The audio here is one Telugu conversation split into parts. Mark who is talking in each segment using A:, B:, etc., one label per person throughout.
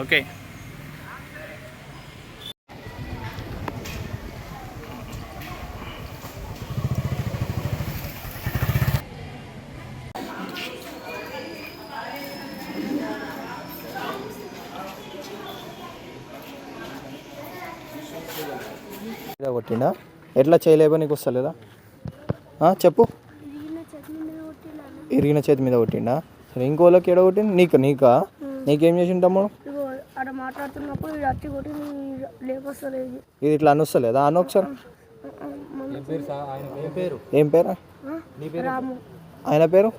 A: ఓకే.
B: కొట్టిండా? ఎట్లా చేయలేబో నీకు వస్తలేదా? చెప్పు. ఇరిగిన చేతి మీద కొట్టిండా? సరే, ఇంకోళ్ళకి ఎడ కొట్టింది? నీకా? నీకేం చేసిండు తమ్ముడు? ఇది ఇట్లా అనొస్తలేదా? అన్న ఒకసారి. ఏం పేరు ఆయన పేరు?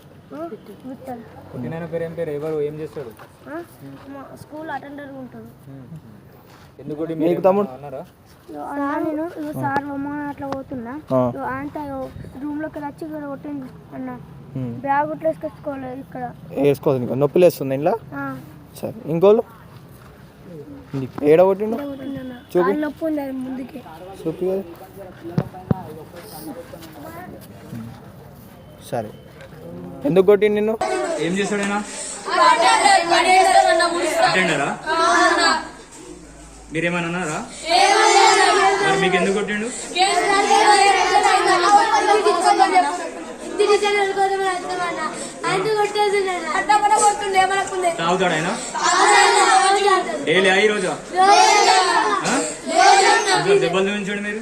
B: నీకు తమ్ముడు?
C: నేను సార్ అట్లా పోతున్నా, అంతా రూమ్ లోకి వచ్చి కొట్టింది అన్న. బ్యాగ్ ఇట్లా వేసుకొచ్చుకోలేదు, ఇక్కడ
B: వేసుకోదు. నీకు నొప్పి లేస్తుంది ఇంట్లో? సరే, ఇంకోళ్ళు ఏడ కొట్టిండు? చూపి.
C: నొప్పి ఉంది ముందుకి,
B: చూపి. సరే, ఎందుకు కొట్టిండు నిన్ను?
A: ఏం చేస్తాడైనా? అటెండరా? మీరేమన్నా అన్నారా? మరి మీకు ఎందుకు కొట్టిండు? తాగుతాడు ఆయన డైలీ? ఈ రోజా దెబ్బలు చూపించండి మీరు.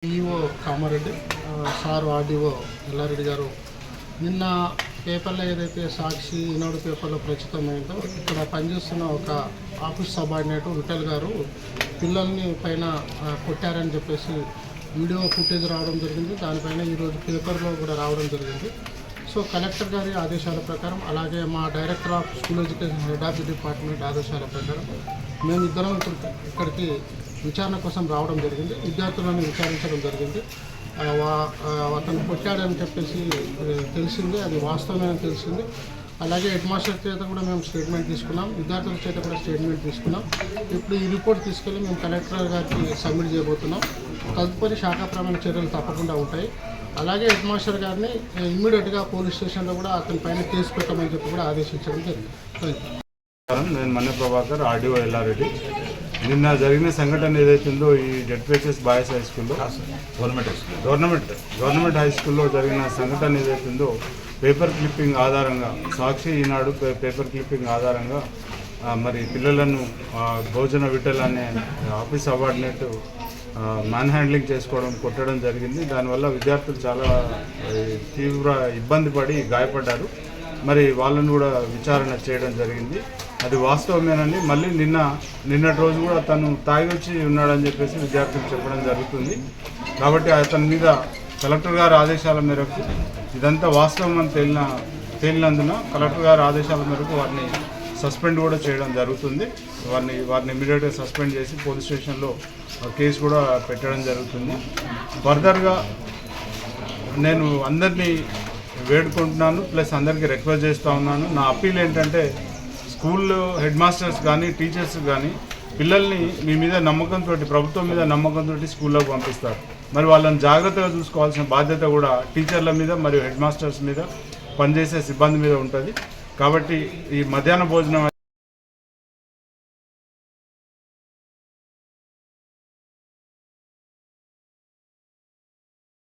D: EO Kamareddy sir RDO Yellareddy గారు నిన్న పేపర్లో ఏదైతే సాక్షి ఈనాడు పేపర్లో ప్రచురితమైందో, ఇక్కడ పనిచేస్తున్న ఒక ఆఫీస్ సబార్డినేట్ విఠల్ గారు పిల్లల్ని పైన కొట్టారని చెప్పేసి వీడియో ఫుటేజ్ రావడం జరిగింది. దానిపైన ఈరోజు పేపర్లో కూడా రావడం జరిగింది. సో కలెక్టర్ గారి ఆదేశాల ప్రకారం, అలాగే మా director of school education head of the department ఆదేశాల ప్రకారం మేమిద్దరం ఇక్కడికి విచారణ కోసం రావడం జరిగింది. విద్యార్థులను విచారించడం జరిగింది. అతను కొట్టాడని చెప్పేసి తెలిసింది, అది వాస్తవమని తెలిసింది. అలాగే హెడ్ మాస్టర్ చేత కూడా మేము స్టేట్మెంట్ తీసుకున్నాం, విద్యార్థుల చేత కూడా స్టేట్మెంట్ తీసుకున్నాం. ఇప్పుడు ఈ రిపోర్ట్ తీసుకెళ్ళి మేము కలెక్టర్ గారికి సబ్మిట్ చేయబోతున్నాం. తదుపరి శాఖాపరమైన చర్యలు తప్పకుండా ఉంటాయి. అలాగే హెడ్ మాస్టర్ గారిని ఇమ్మీడియట్గా పోలీస్ స్టేషన్లో కూడా అతని పైన కేసు పెట్టమని చెప్పి కూడా ఆదేశించడం జరిగింది.
E: నేను మన్నె ప్రభాకర్, ఆర్డీఓ ఎల్లారెడ్డి. నిన్న జరిగిన సంఘటన ఏదైతుందో ఈ జెడ్పీహెచ్ఎస్ బాయ్స్ హై స్కూల్లో, గవర్నమెంట్ హై స్కూల్లో జరిగిన సంఘటన ఏదైతుందో పేపర్ క్లిప్పింగ్ ఆధారంగా, సాక్షి ఈనాడు పేపర్ క్లిప్పింగ్ ఆధారంగా మరి పిల్లలను భోజన విఠల్ అనే ఆఫీస్ అవార్డినేట్ మ్యాన్ హ్యాండ్లింగ్ చేసుకోవడం, కొట్టడం జరిగింది. దానివల్ల విద్యార్థులు చాలా తీవ్ర ఇబ్బంది పడి గాయపడ్డారు. మరి వాళ్ళను కూడా విచారణ చేయడం జరిగింది. అది వాస్తవమేనండి. మళ్ళీ నిన్నటి రోజు కూడా తను తాగి వచ్చి ఉన్నాడని చెప్పేసి విద్యార్థులు చెప్పడం జరుగుతుంది. కాబట్టి అతని మీద కలెక్టర్ గారి ఆదేశాల మేరకు ఇదంతా వాస్తవం అని తేలినందున కలెక్టర్ గారి ఆదేశాల మేరకు వారిని సస్పెండ్ కూడా చేయడం జరుగుతుంది. వారిని ఇమీడియట్గా సస్పెండ్ చేసి పోలీస్ స్టేషన్లో కేసు కూడా పెట్టడం జరుగుతుంది. ఫర్దర్గా నేను అందరినీ వేడుకుంటున్నాను, ప్లస్ అందరికీ రిక్వెస్ట్ చేస్తూ ఉన్నాను. నా అప్పీల్ ఏంటంటే, స్కూల్లో హెడ్ మాస్టర్స్ కానీ టీచర్స్ కానీ పిల్లల్ని మీ మీద నమ్మకంతో, ప్రభుత్వం మీద నమ్మకంతో స్కూల్లోకి పంపిస్తారు. మరి వాళ్ళని జాగ్రత్తగా చూసుకోవాల్సిన బాధ్యత కూడా టీచర్ల మీద మరియు హెడ్ మాస్టర్స్ మీద, పనిచేసే సిబ్బంది మీద ఉంటుంది. కాబట్టి ఈ మధ్యాహ్న భోజనం